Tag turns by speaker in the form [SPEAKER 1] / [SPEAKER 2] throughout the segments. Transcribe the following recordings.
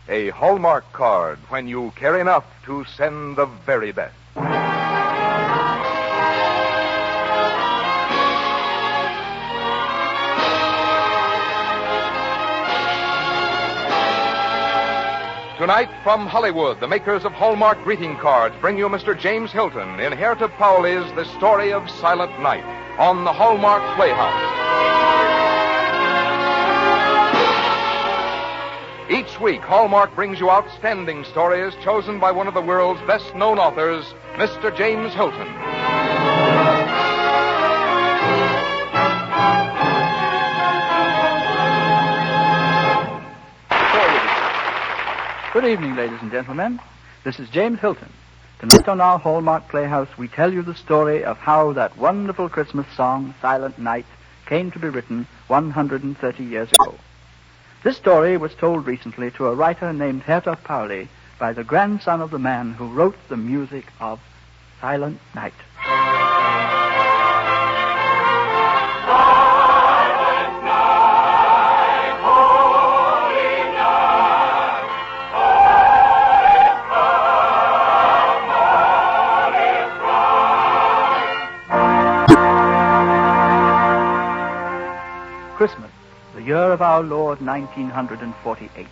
[SPEAKER 1] a Hallmark card when you care enough to send the very best. Tonight, from Hollywood, the makers of Hallmark greeting cards bring you Mr. James Hilton in Herta Pauli's The Story of Silent Night on the Hallmark Playhouse. Each week, Hallmark brings you outstanding stories chosen by one of the world's best-known authors, Mr. James Hilton.
[SPEAKER 2] Good evening, ladies and gentlemen. This is James Hilton. Tonight on our Hallmark Playhouse, we tell you the story of how that wonderful Christmas song, Silent Night, came to be written 130 years ago. This story was told recently to a writer named Herta Pauli by the grandson of the man who wrote the music of Silent Night. Christmas, the year of our Lord 1948.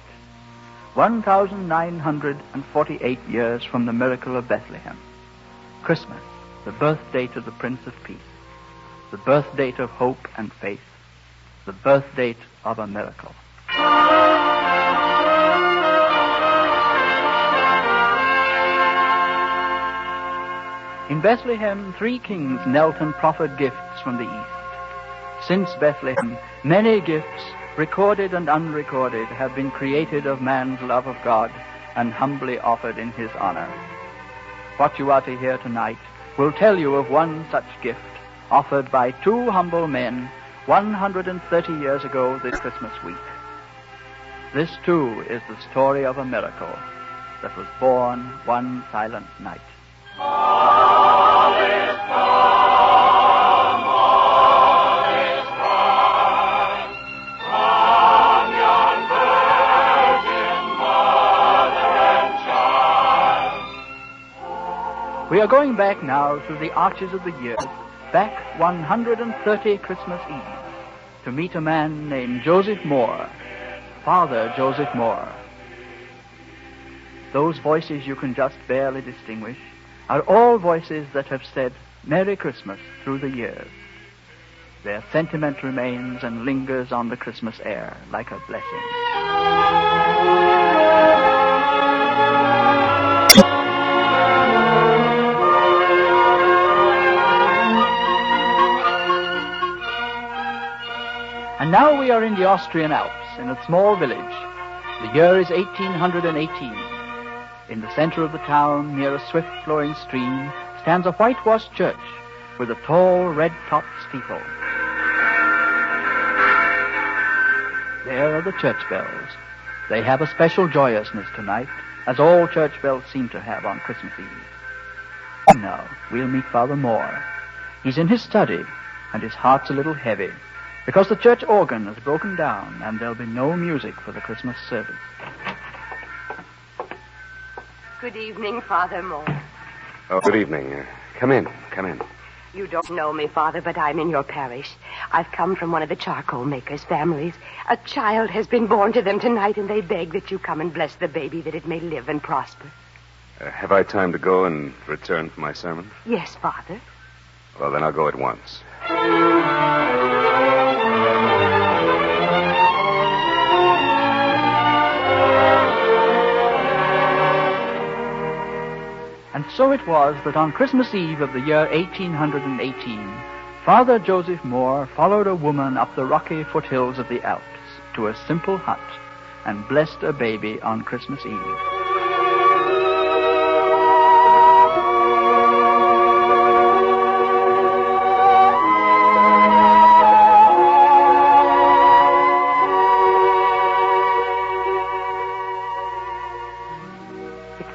[SPEAKER 2] 1,948 years from the miracle of Bethlehem. Christmas, the birth date of the Prince of Peace. The birth date of hope and faith. The birth date of a miracle. In Bethlehem, 3 kings knelt and proffered gifts from the east. Since Bethlehem, many gifts, recorded and unrecorded, have been created of man's love of God and humbly offered in his honor. What you are to hear tonight will tell you of one such gift offered by 2 humble men 130 years ago this Christmas week. This, too, is the story of a miracle that was born one silent night. All is calm, all is bright, from yon virgin mother and child. We are going back now through the arches of the years, back 130 Christmas Eve, to meet a man named Joseph Moore, Father Joseph Moore. Those voices you can just barely distinguish are all voices that have said Merry Christmas through the years. Their sentiment remains and lingers on the Christmas air like a blessing. And now we are in the Austrian Alps, in a small village. The year is 1818. In the center of the town, near a swift-flowing stream, stands a whitewashed church with a tall, red-topped steeple. There are the church bells. They have a special joyousness tonight, as all church bells seem to have on Christmas Eve. And now, we'll meet Father Moore. He's in his study, and his heart's a little heavy, because the church organ has broken down, and there'll be no music for the Christmas service.
[SPEAKER 3] Good evening, Father Moore.
[SPEAKER 4] Oh, good evening. Come in.
[SPEAKER 3] You don't know me, Father, but I'm in your parish. I've come from one of the charcoal makers' families. A child has been born to them tonight, and they beg that you come and bless the baby, that it may live and prosper.
[SPEAKER 4] Have I time to go and return for my sermon?
[SPEAKER 3] Yes, Father.
[SPEAKER 4] Well, then I'll go at once.
[SPEAKER 2] And so it was that on Christmas Eve of the year 1818, Father Joseph Moore followed a woman up the rocky foothills of the Alps to a simple hut and blessed a baby on Christmas Eve.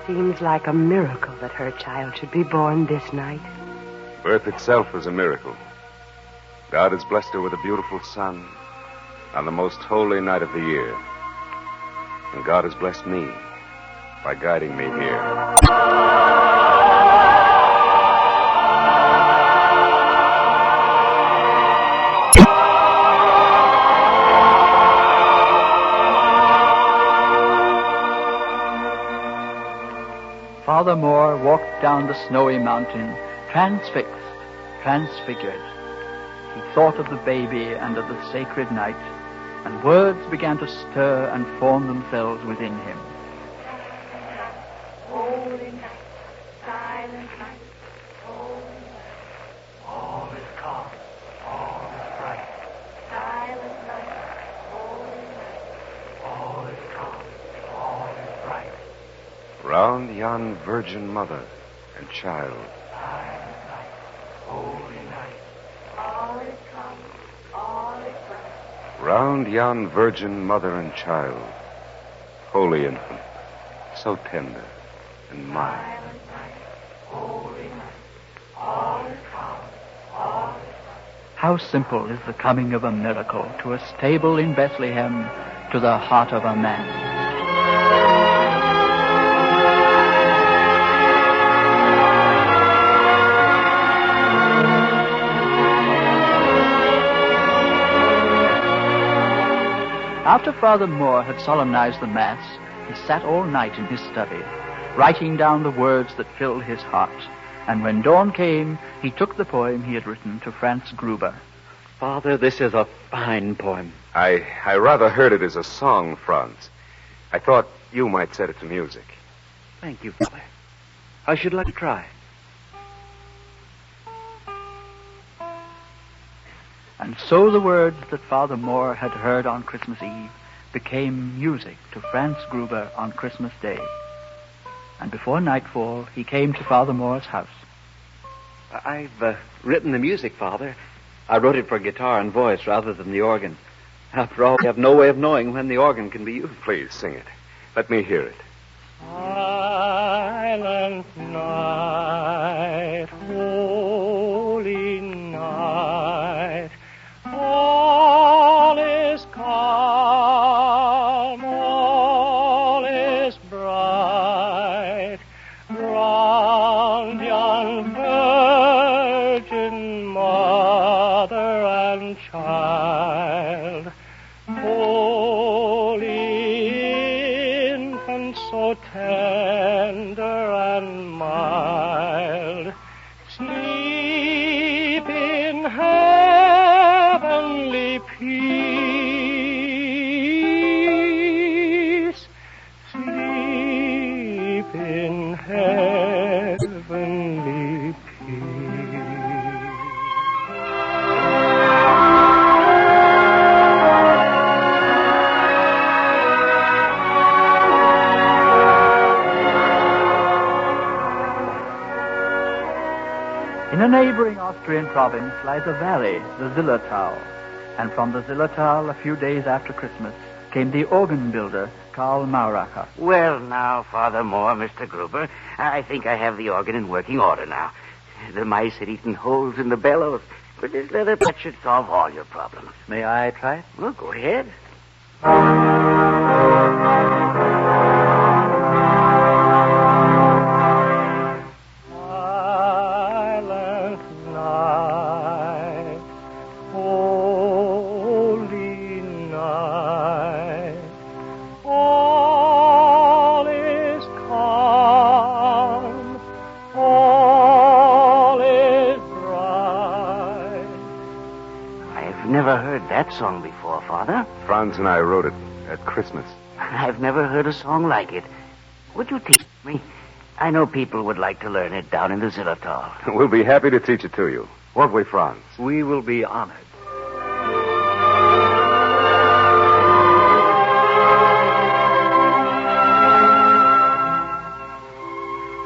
[SPEAKER 3] Seems like a miracle that her child should be born this night.
[SPEAKER 4] Birth itself is a miracle. God has blessed her with a beautiful son on the most holy night of the year. And God has blessed me by guiding me here.
[SPEAKER 2] Father Moore walked down the snowy mountain, transfixed, transfigured. He thought of the baby and of the sacred night, and words began to stir and form themselves within him.
[SPEAKER 5] Holy night, silent night, holy night. All is calm, all is bright. Silent night, holy night. All is calm, all is bright.
[SPEAKER 4] Round yon virgin mother and child.
[SPEAKER 5] Silent night, holy night. All is calm, all is bright.
[SPEAKER 4] Round yon virgin mother and child. Holy infant, so tender and mild.
[SPEAKER 5] Silent night, holy night. All is calm, all is bright.
[SPEAKER 2] How simple is the coming of a miracle to a stable in Bethlehem, to the heart of a man. After Father Moore had solemnized the Mass, he sat all night in his study, writing down the words that filled his heart. And when dawn came, he took the poem he had written to Franz Gruber.
[SPEAKER 6] Father, this is a fine poem.
[SPEAKER 4] I rather heard it as a song, Franz. I thought you might set it to music.
[SPEAKER 6] Thank you, Father. I should like to try.
[SPEAKER 2] And so the words that Father Moore had heard on Christmas Eve became music to Franz Gruber on Christmas Day. And before nightfall, he came to Father Moore's house.
[SPEAKER 6] I've written the music, Father. I wrote it for guitar and voice rather than the organ. After all, we have no way of knowing when the organ can be used.
[SPEAKER 4] Please, sing it. Let me hear it.
[SPEAKER 5] Silent night, holy night, all is calm, all is bright, round yon virgin mother and child, holy infant so tender and mild, sleep in heavenly peace, sleep in heavenly peace.
[SPEAKER 2] In a neighboring Austrian province lies a valley, the Zillertal. And from the Zillertal, a few days after Christmas, came the organ builder, Karl Mauracher.
[SPEAKER 7] Well, now, Father Moore, Mr. Gruber, I think I have the organ in working order now. The mice had eaten holes in the bellows, but this leather patch should solve all your problems.
[SPEAKER 6] May I try it?
[SPEAKER 7] Well, go ahead.
[SPEAKER 5] Silent night, holy night, all is calm, all is bright.
[SPEAKER 7] I've never heard that song before, Father.
[SPEAKER 4] Franz and I wrote it at Christmas.
[SPEAKER 7] I've never heard a song like it. Would you teach me? I know people would like to learn it down in the Zillertal.
[SPEAKER 4] We'll be happy to teach it to you. Won't we, Franz?
[SPEAKER 6] We will be honored.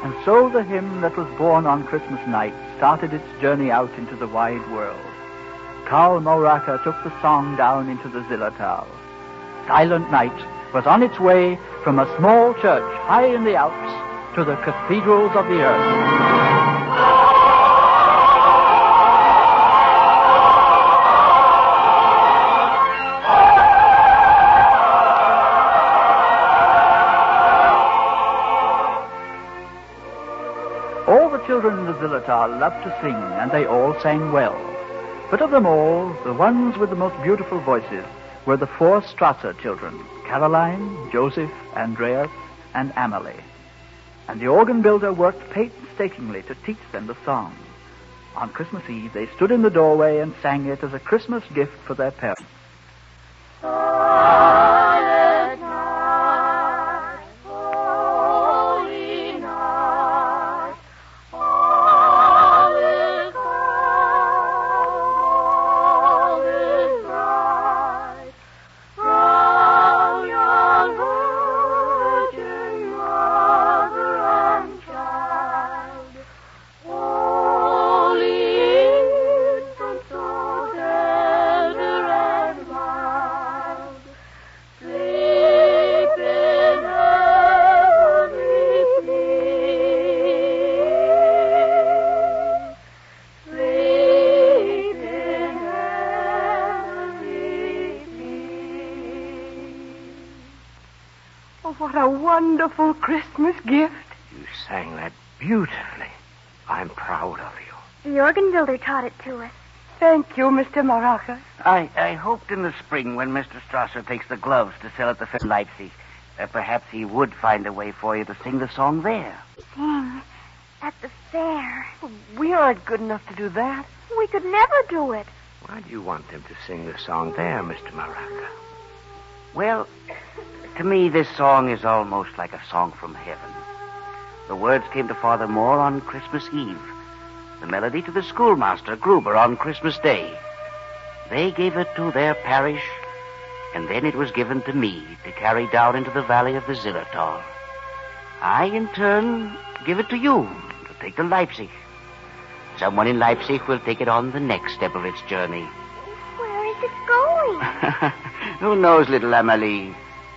[SPEAKER 2] And so the hymn that was born on Christmas night started its journey out into the wide world. Karl Mauracher took the song down into the Zillertal. Silent Night was on its way from a small church high in the Alps to the cathedrals of the earth. children in the Zillertal loved to sing, and they all sang well. But of them all, the ones with the most beautiful voices were the 4 Strasser children, Caroline, Joseph, Andreas, and Amalie. And the organ builder worked painstakingly to teach them the song. On Christmas Eve, they stood in the doorway and sang it as a Christmas gift for their parents.
[SPEAKER 3] What a wonderful Christmas gift.
[SPEAKER 7] You sang that beautifully. I'm proud of you.
[SPEAKER 8] The organ builder taught it to us.
[SPEAKER 3] Thank you, Mr. Maracas.
[SPEAKER 7] I hoped in the spring when Mr. Strasser takes the gloves to sell at the fair in Leipzig, perhaps he would find a way for you to sing the song there.
[SPEAKER 8] Sing at the fair.
[SPEAKER 3] We aren't good enough to do that.
[SPEAKER 8] We could never do it.
[SPEAKER 7] Why do you want him to sing the song there, Mr. Maraca? Well, to me, this song is almost like a song from heaven. The words came to Father Moore on Christmas Eve. The melody to the schoolmaster, Gruber, on Christmas Day. They gave it to their parish, and then it was given to me to carry down into the valley of the Zillertal. I, in turn, give it to you to take to Leipzig. Someone in Leipzig will take it on the next step of its journey.
[SPEAKER 8] Where is it going?
[SPEAKER 7] Who knows, little Amalie?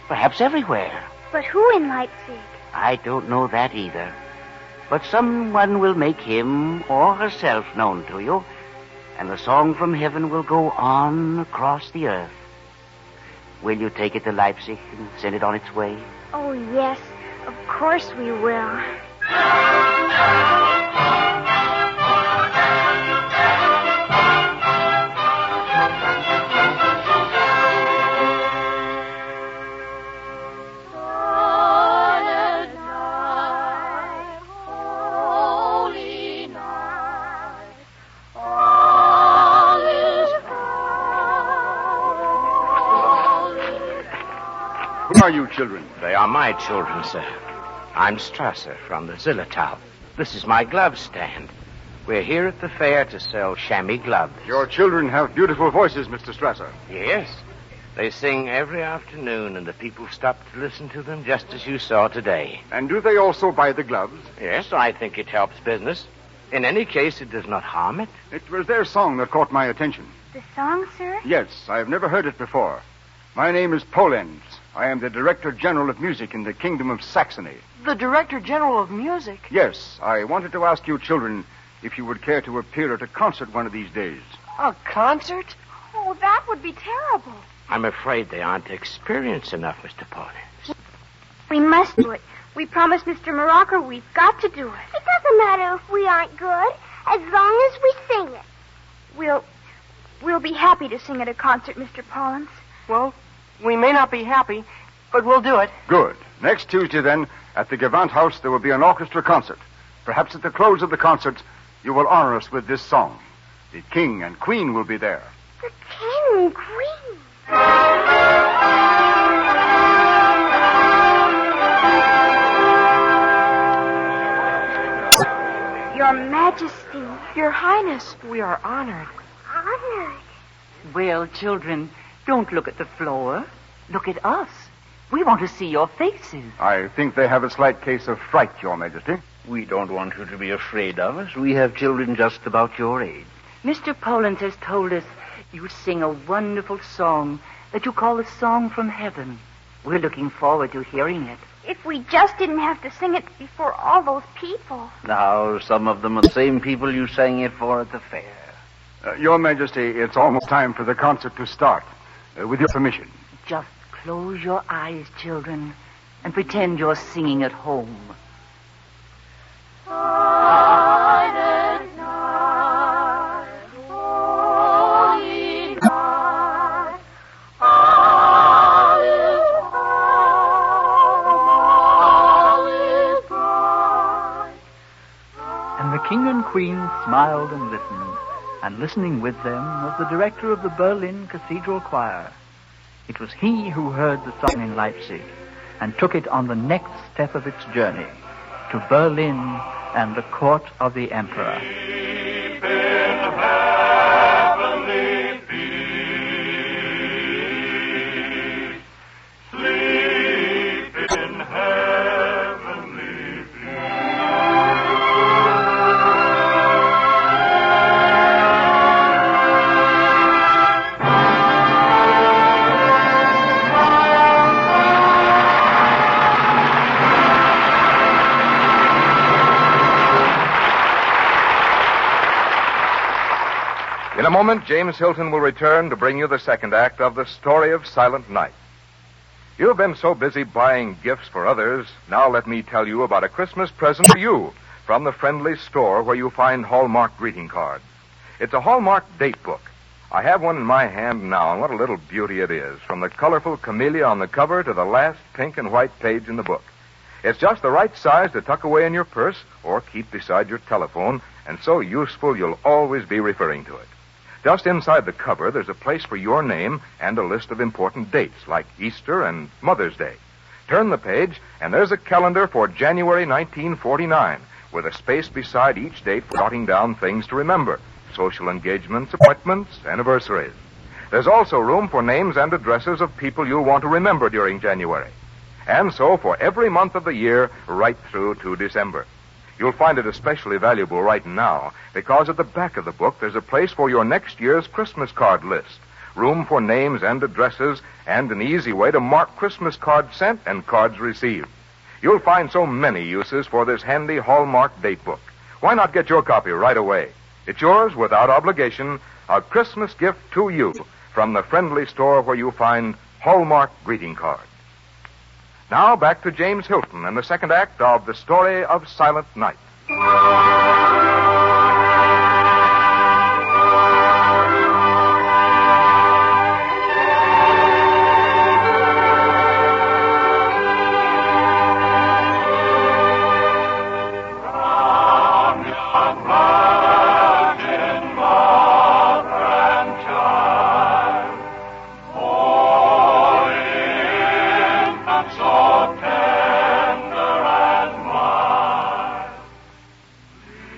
[SPEAKER 7] Perhaps everywhere.
[SPEAKER 8] But who in Leipzig?
[SPEAKER 7] I don't know that either. But someone will make him or herself known to you, and the song from heaven will go on across the earth. Will you take it to Leipzig and send it on its way?
[SPEAKER 8] Oh, yes. Of course we will.
[SPEAKER 9] Who are you children?
[SPEAKER 7] They are my children, sir. I'm Strasser from the Zillertal. This is my glove stand. We're here at the fair to sell chamois gloves.
[SPEAKER 9] Your children have beautiful voices, Mr. Strasser.
[SPEAKER 7] Yes. They sing every afternoon, and the people stop to listen to them just as you saw today.
[SPEAKER 9] And do they also buy the gloves?
[SPEAKER 7] Yes, I think it helps business. In any case, it does not harm it.
[SPEAKER 9] It was their song that caught my attention.
[SPEAKER 8] The song, sir?
[SPEAKER 9] Yes, I have never heard it before. My name is Polenz. I am the Director General of Music in the Kingdom of Saxony.
[SPEAKER 3] The Director General of Music?
[SPEAKER 9] Yes, I wanted to ask you children if you would care to appear at a concert one of these days.
[SPEAKER 3] A concert?
[SPEAKER 8] Oh, that would be terrible.
[SPEAKER 7] I'm afraid they aren't experienced enough, Mr. Polenz.
[SPEAKER 8] We must do it. We promised Mr. Morocco we've got to do it. It doesn't matter if we aren't good, as long as we sing it. We'll be happy to sing at a concert, Mr. Pollens.
[SPEAKER 3] Well, we may not be happy, but we'll do it.
[SPEAKER 9] Good. Next Tuesday, then, at the Gewandhaus, there will be an orchestra concert. Perhaps at the close of the concert, you will honor us with this song. The King and Queen will be there.
[SPEAKER 8] The King and Queen? Your Majesty.
[SPEAKER 3] Your Highness, we are honored.
[SPEAKER 8] Honored.
[SPEAKER 10] Well, children, don't look at the floor. Look at us. We want to see your faces.
[SPEAKER 9] I think they have a slight case of fright, Your Majesty.
[SPEAKER 6] We don't want you to be afraid of us. We have children just about your age.
[SPEAKER 10] Mr. Pollens has told us you sing a wonderful song that you call a song from heaven. We're looking forward to hearing it.
[SPEAKER 8] If we just didn't have to sing it before all those people.
[SPEAKER 6] Now, some of them are the same people you sang it for at the fair.
[SPEAKER 9] Your Majesty, it's almost time for the concert to start. With your permission.
[SPEAKER 10] Just close your eyes, children, and pretend you're singing at home.
[SPEAKER 2] king and queen smiled and listened, and listening with them was the director of the Berlin Cathedral Choir. It was he who heard the song in Leipzig and took it on the next step of its journey to Berlin and the court of the emperor.
[SPEAKER 1] In a moment, James Hilton will return to bring you the second act of The Story of Silent Night. You've been so busy buying gifts for others, now let me tell you about a Christmas present for you from the friendly store where you find Hallmark greeting cards. It's a Hallmark date book. I have one in my hand now, and what a little beauty it is, from the colorful camellia on the cover to the last pink and white page in the book. It's just the right size to tuck away in your purse or keep beside your telephone, and so useful you'll always be referring to it. Just inside the cover, there's a place for your name and a list of important dates, like Easter and Mother's Day. Turn the page, and there's a calendar for January 1949, with a space beside each date for jotting down things to remember, social engagements, appointments, anniversaries. There's also room for names and addresses of people you'll want to remember during January. And so for every month of the year, right through to December. You'll find it especially valuable right now because at the back of the book there's a place for your next year's Christmas card list, room for names and addresses, and an easy way to mark Christmas cards sent and cards received. You'll find so many uses for this handy Hallmark date book. Why not get your copy right away? It's yours without obligation, a Christmas gift to you from the friendly store where you find Hallmark greeting cards. Now back to James Hilton and the second act of The Story of Silent Night.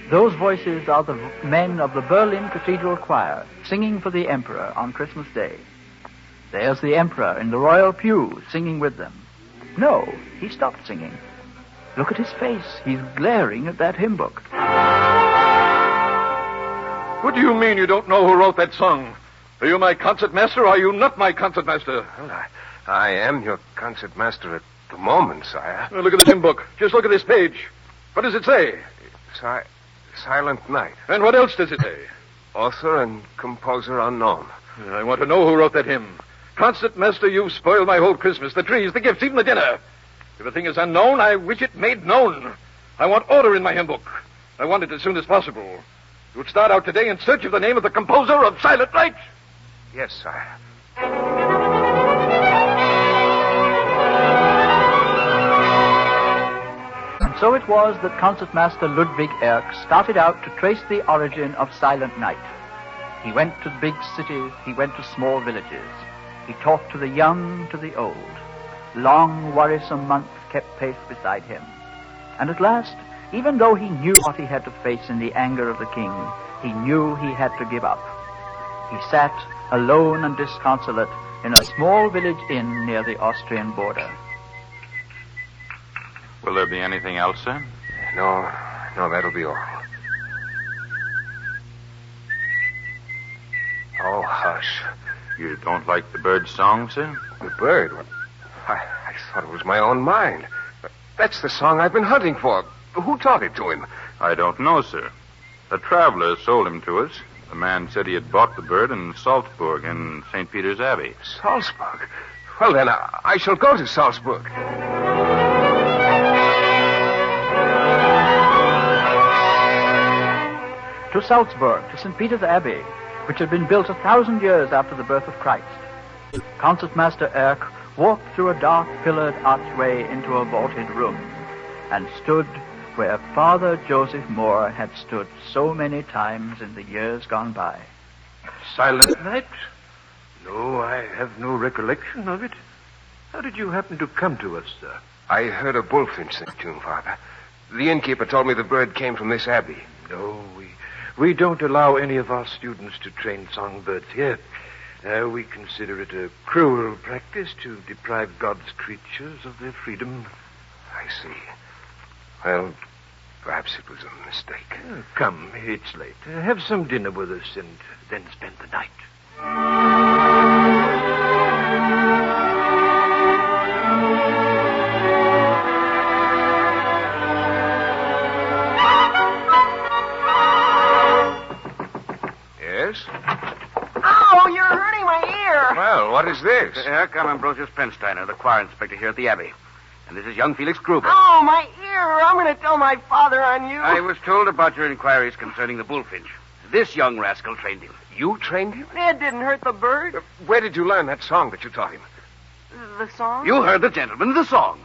[SPEAKER 2] Those voices are the men of the Berlin Cathedral Choir singing for the Emperor on Christmas Day. There's the Emperor in the royal pew singing with them. No, he stopped singing. Look at his face. He's glaring at that hymn book.
[SPEAKER 11] What do you mean you don't know who wrote that song? Are you my concertmaster or are you not my concertmaster?
[SPEAKER 4] Well, I am your concertmaster at the moment, sire.
[SPEAKER 11] Now, look at this hymn book. Just look at this page. What does it say?
[SPEAKER 4] Silent Night.
[SPEAKER 11] And what else does it say?
[SPEAKER 4] Author and composer unknown.
[SPEAKER 11] I want to know who wrote that hymn. Concertmaster, you've spoiled my whole Christmas, the trees, the gifts, even the dinner. If a thing is unknown, I wish it made known. I want order in my hymn book. I want it as soon as possible. You would start out today in search of the name of the composer of Silent Night.
[SPEAKER 4] Yes, sire.
[SPEAKER 2] So it was that Concertmaster Ludwig Erck started out to trace the origin of Silent Night. He went to big cities, he went to small villages. He talked to the young, to the old. Long, worrisome months kept pace beside him. And at last, even though he knew what he had to face in the anger of the king, he knew he had to give up. He sat, alone and disconsolate, in a small village inn near the Austrian border.
[SPEAKER 12] Will there be anything else, sir?
[SPEAKER 4] No, that'll be all. Oh, hush.
[SPEAKER 12] You don't like the bird's song, sir?
[SPEAKER 4] The bird? I thought it was my own mind. That's the song I've been hunting for. Who taught it to him?
[SPEAKER 12] I don't know, sir. A traveler sold him to us. The man said he had bought the bird in Salzburg in St. Peter's Abbey.
[SPEAKER 4] Salzburg? Well, then, I shall go to Salzburg.
[SPEAKER 2] To Salzburg, to St. Peter's Abbey, which had been built 1,000 years after the birth of Christ. Concertmaster Erck walked through a dark pillared archway into a vaulted room and stood where Father Joseph Moore had stood so many times in the years gone by.
[SPEAKER 11] Silent Night? No, I have no recollection of it. How did you happen to come to us, sir?
[SPEAKER 13] I heard a bullfinch sing tune, Father. The innkeeper told me the bird came from this abbey.
[SPEAKER 11] No, we don't allow any of our students to train songbirds here. We consider it a cruel practice to deprive God's creatures of their freedom.
[SPEAKER 13] I see. Well, perhaps it was a mistake.
[SPEAKER 11] Come, it's late. Have some dinner with us and then spend the night.
[SPEAKER 13] Yes?
[SPEAKER 14] Oh, you're hurting my ear.
[SPEAKER 13] Well, what is this?
[SPEAKER 7] Here come Ambrosius Pensteiner, the choir inspector here at the Abbey. And this is young Felix Gruber.
[SPEAKER 14] Oh, my ear. I'm going to tell my father on you.
[SPEAKER 7] I was told about your inquiries concerning the bullfinch. This young rascal trained him.
[SPEAKER 13] You trained him?
[SPEAKER 14] It didn't hurt the bird.
[SPEAKER 13] Where did you learn that song that you taught him?
[SPEAKER 14] The song?
[SPEAKER 7] You heard the gentleman, the song.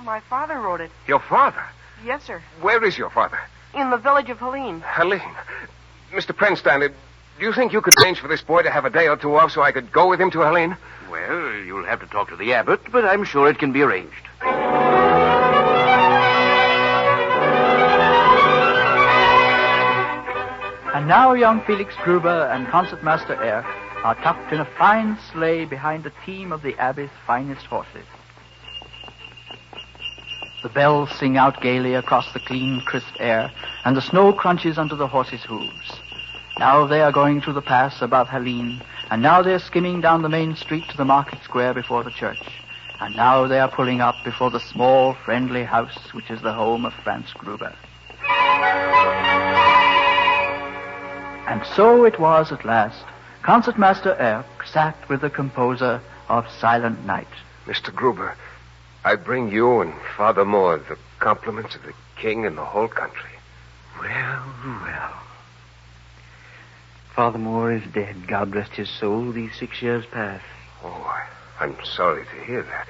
[SPEAKER 14] My father wrote it.
[SPEAKER 13] Your father?
[SPEAKER 14] Yes, sir.
[SPEAKER 13] Where is your father?
[SPEAKER 14] In the village of Helene.
[SPEAKER 13] Helene. Mr. Pensteiner, do you think you could arrange for this boy to have a day or two off so I could go with him to Helene?
[SPEAKER 7] Well, you'll have to talk to the abbot, but I'm sure it can be arranged.
[SPEAKER 2] And now young Felix Gruber and Concertmaster Erck are tucked in a fine sleigh behind a team of the Abbey's finest horses. The bells sing out gaily across the clean, crisp air, and the snow crunches under the horses' hooves. Now they are going through the pass above Helene, and now they're skimming down the main street to the market square before the church, and now they are pulling up before the small, friendly house which is the home of Franz Gruber. And so it was at last. Concertmaster Erck sat with the composer of Silent Night.
[SPEAKER 13] Mr. Gruber, I bring you and Father Moore the compliments of the king and the whole country.
[SPEAKER 6] Well. Father Moore is dead. God rest his soul, these 6 years past.
[SPEAKER 13] Oh, I'm sorry to hear that.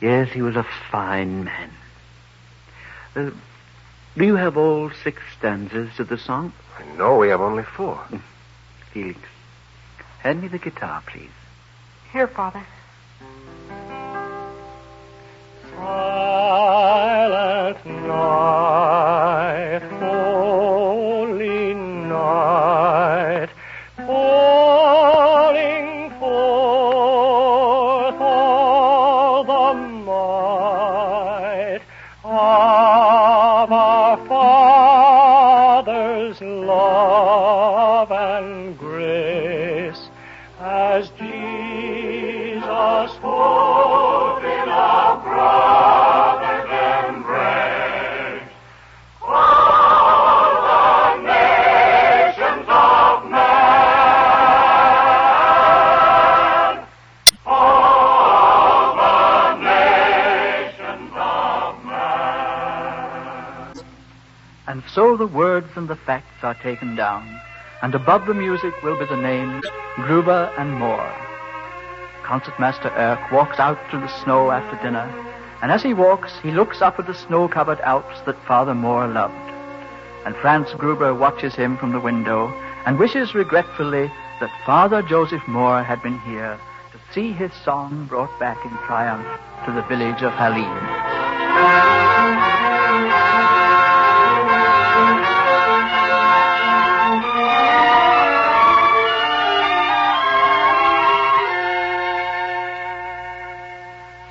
[SPEAKER 6] Yes, he was a fine man. Do you have all 6 stanzas of the song?
[SPEAKER 13] No, we have only 4.
[SPEAKER 6] Felix, hand me the guitar, please.
[SPEAKER 14] Here, Father.
[SPEAKER 5] Silent night, holy night, pouring forth all the might of our Father's love and grace, as Jesus spoke in our brother's embrace. All the nations of man, all the nations of man.
[SPEAKER 2] And so the words and the facts are taken down, and above the music will be the names Gruber and Moore. Concertmaster Erck walks out to the snow after dinner, and as he walks, he looks up at the snow-covered Alps that Father Moore loved. And Franz Gruber watches him from the window and wishes regretfully that Father Joseph Moore had been here to see his song brought back in triumph to the village of Helene.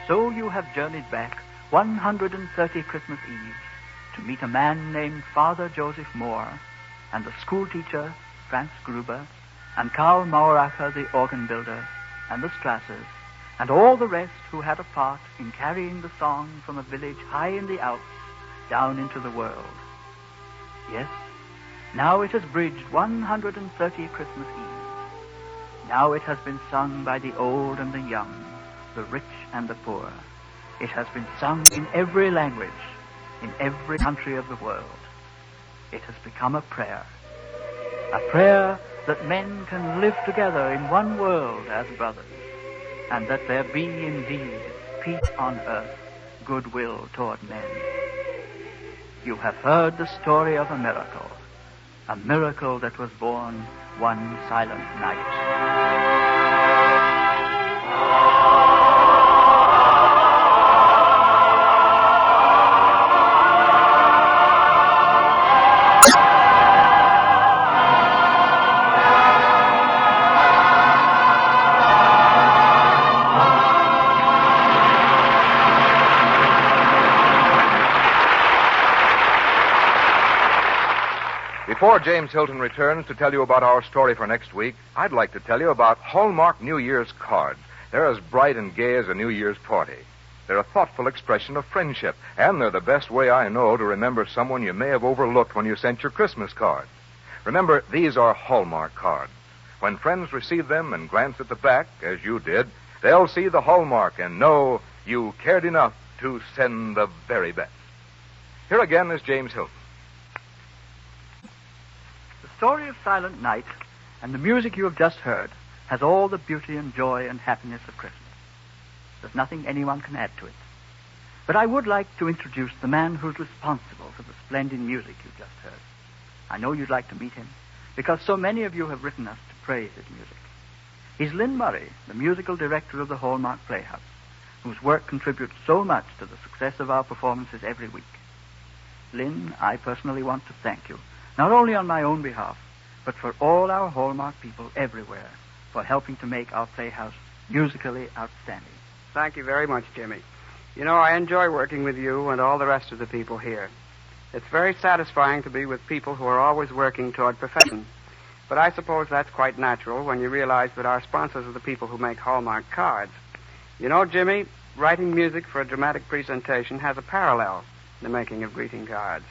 [SPEAKER 2] So you have journeyed back 130 Christmas Eves to meet a man named Father Joseph Moore, and the schoolteacher, Franz Gruber, and Karl Mauracher, the organ builder, and the Strassers, and all the rest who had a part in carrying the song from a village high in the Alps down into the world. Yes, now it has bridged 130 Christmas Eves. Now it has been sung by the old and the young, the rich and the poor. It has been sung in every language, in every country of the world. It has become a prayer that men can live together in one world as brothers, and that there be indeed peace on earth, goodwill toward men. you have heard the story of a miracle that was born one silent night.
[SPEAKER 1] Before James Hilton returns to tell you about our story for next week, I'd like to tell you about Hallmark New Year's cards. They're as bright and gay as a New Year's party. They're a thoughtful expression of friendship, and they're the best way I know to remember someone you may have overlooked when you sent your Christmas card. Remember, these are Hallmark cards. When friends receive them and glance at the back, as you did, they'll see the hallmark and know you cared enough to send the very best. Here again is James Hilton.
[SPEAKER 2] The story of Silent Night and the music you have just heard has all the beauty and joy and happiness of Christmas. There's nothing anyone can add to it. But I would like to introduce the man who's responsible for the splendid music you've just heard. I know you'd like to meet him because so many of you have written us to praise his music. He's Lynn Murray, the musical director of the Hallmark Playhouse, whose work contributes so much to the success of our performances every week. Lynn, I personally want to thank you, not only on my own behalf, but for all our Hallmark people everywhere for helping to make our Playhouse musically outstanding.
[SPEAKER 15] Thank you very much, Jimmy. You know, I enjoy working with you and all the rest of the people here. It's very satisfying to be with people who are always working toward perfection. But I suppose that's quite natural when you realize that our sponsors are the people who make Hallmark cards. You know, Jimmy, writing music for a dramatic presentation has a parallel in the making of greeting cards.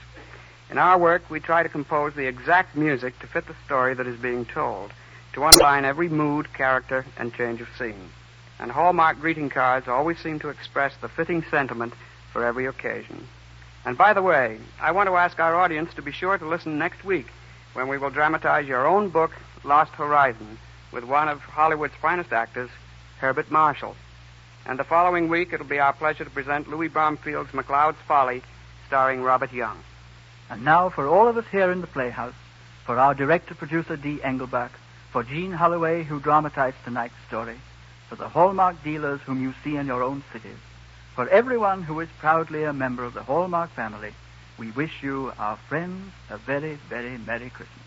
[SPEAKER 15] In our work, we try to compose the exact music to fit the story that is being told, to underline every mood, character, and change of scene. And Hallmark greeting cards always seem to express the fitting sentiment for every occasion. And by the way, I want to ask our audience to be sure to listen next week when we will dramatize your own book, Lost Horizon, with one of Hollywood's finest actors, Herbert Marshall. And the following week, it'll be our pleasure to present Louis Bromfield's MacLeod's Folly, starring Robert Young.
[SPEAKER 2] And now, for all of us here in the Playhouse, for our director-producer, Dee Engelbach, for Jean Holloway, who dramatized tonight's story, for the Hallmark dealers whom you see in your own cities, for everyone who is proudly a member of the Hallmark family, we wish you, our friends, a very, very Merry Christmas.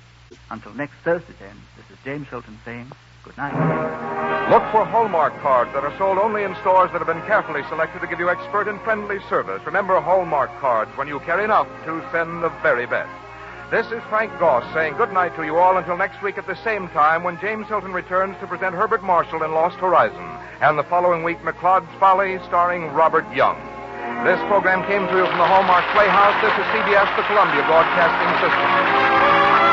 [SPEAKER 2] Until next Thursday, then, this is James Hilton saying good night.
[SPEAKER 1] Look for Hallmark cards that are sold only in stores that have been carefully selected to give you expert and friendly service. Remember Hallmark cards when you care enough to send the very best. This is Frank Goss saying good night to you all until next week at the same time when James Hilton returns to present Herbert Marshall in Lost Horizon, and the following week MacLeod's Folly starring Robert Young. This program came to you from the Hallmark Playhouse. This is CBS, the Columbia Broadcasting System.